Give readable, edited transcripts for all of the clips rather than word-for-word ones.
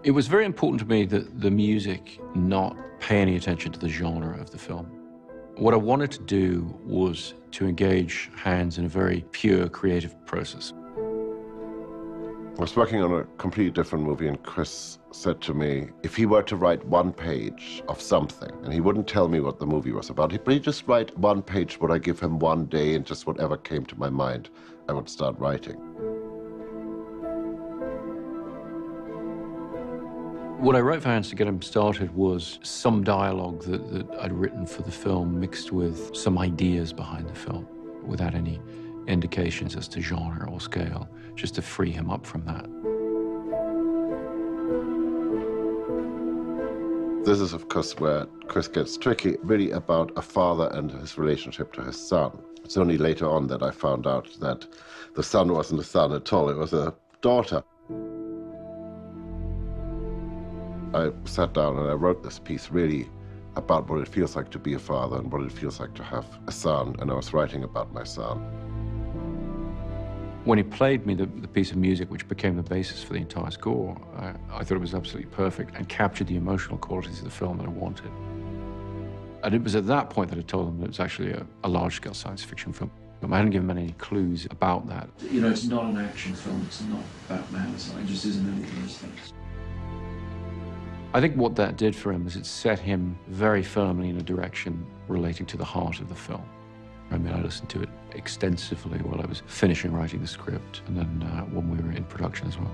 It was very important to me that the music not pay any attention to the genre of the film. What I wanted to do was to engage Hans in a very pure creative process. I was working on a completely different movie, and Chris said to me, if he were to write one page of something, and he wouldn't tell me what the movie was about, but he'd just write one page, would I give him one day, and just whatever came to my mind, I would start writing. What I wrote for Hans to get him started was some dialogue that I'd written for the film mixed with some ideas behind the film without any indications as to genre or scale, just to free him up from that. This is, of course, where Chris gets tricky, really about a father and his relationship to his son. It's only later on that I found out that the son wasn't a son at all, it was a daughter. I sat down and I wrote this piece really about what it feels like to be a father and what it feels like to have a son, and I was writing about my son. When he played me the piece of music which became the basis for the entire score, I thought it was absolutely perfect and captured the emotional qualities of the film that I wanted. And it was at that point that I told him that it was actually a large-scale science fiction film. I hadn't given him any clues about that. You know, it's not an action film, it's not Batman, it just isn't any of those things. I think what that did for him is it set him very firmly in a direction relating to the heart of the film. I mean, I listened to it extensively while I was finishing writing the script, and then when we were in production as well.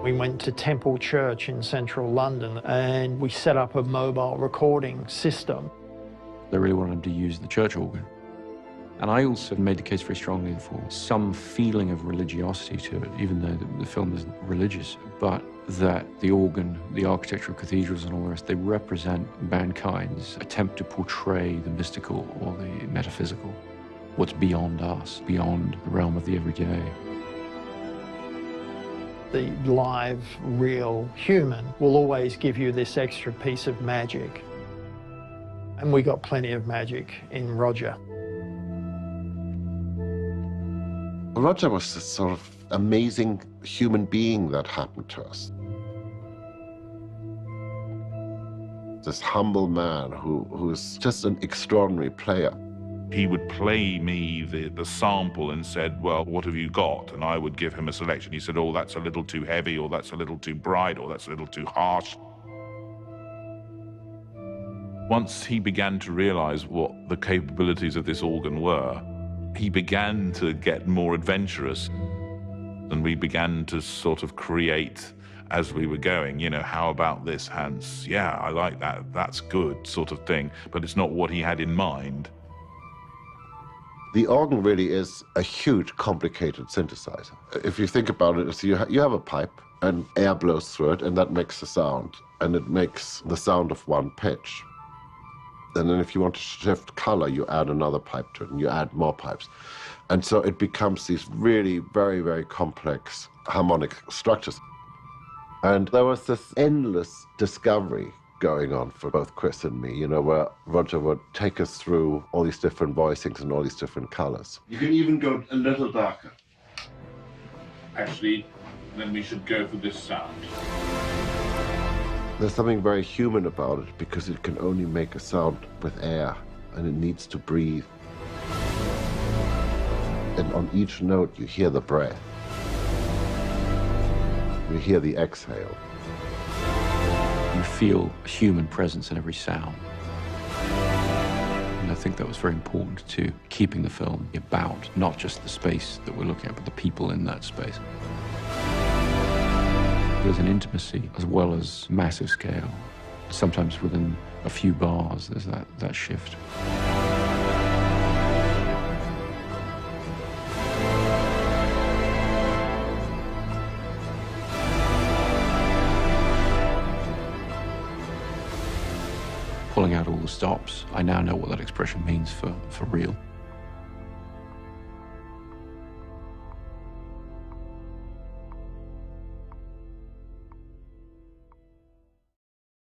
We went to Temple Church in central London, and we set up a mobile recording system. They really wanted him to use the church organ. And I also made the case very strongly for some feeling of religiosity to it, even though the film isn't religious, but that the organ, the architecture of cathedrals and all the rest, they represent mankind's attempt to portray the mystical or the metaphysical, what's beyond us, beyond the realm of the everyday. The live, real human will always give you this extra piece of magic. And we got plenty of magic in Roger. Roger was this sort of amazing human being that happened to us. This humble man who's just an extraordinary player. He would play me the sample and said, well, what have you got? And I would give him a selection. He said, oh, that's a little too heavy, or that's a little too bright, or that's a little too harsh. Once he began to realize what the capabilities of this organ were, he began to get more adventurous, and we began to sort of create as we were going. You know, how about this, Hans? Yeah, I like that, that's good, sort of thing, but it's not what he had in mind. The organ really is a huge, complicated synthesizer. If you think about it, so you have a pipe, and air blows through it, and that makes a sound, and it makes the sound of one pitch. And then if you want to shift color, you add another pipe to it, and you add more pipes. And so it becomes these really very, very complex harmonic structures. And there was this endless discovery going on for both Chris and me, you know, where Roger would take us through all these different voicings and all these different colors. You can even go a little darker. Actually, then we should go for this sound. There's something very human about it because it can only make a sound with air, and it needs to breathe. And on each note, you hear the breath. You hear the exhale. You feel a human presence in every sound. And I think that was very important to keeping the film about not just the space that we're looking at, but the people in that space. There's an intimacy as well as massive scale. Sometimes within a few bars, there's that shift. Pulling out all the stops, I now know what that expression means for real.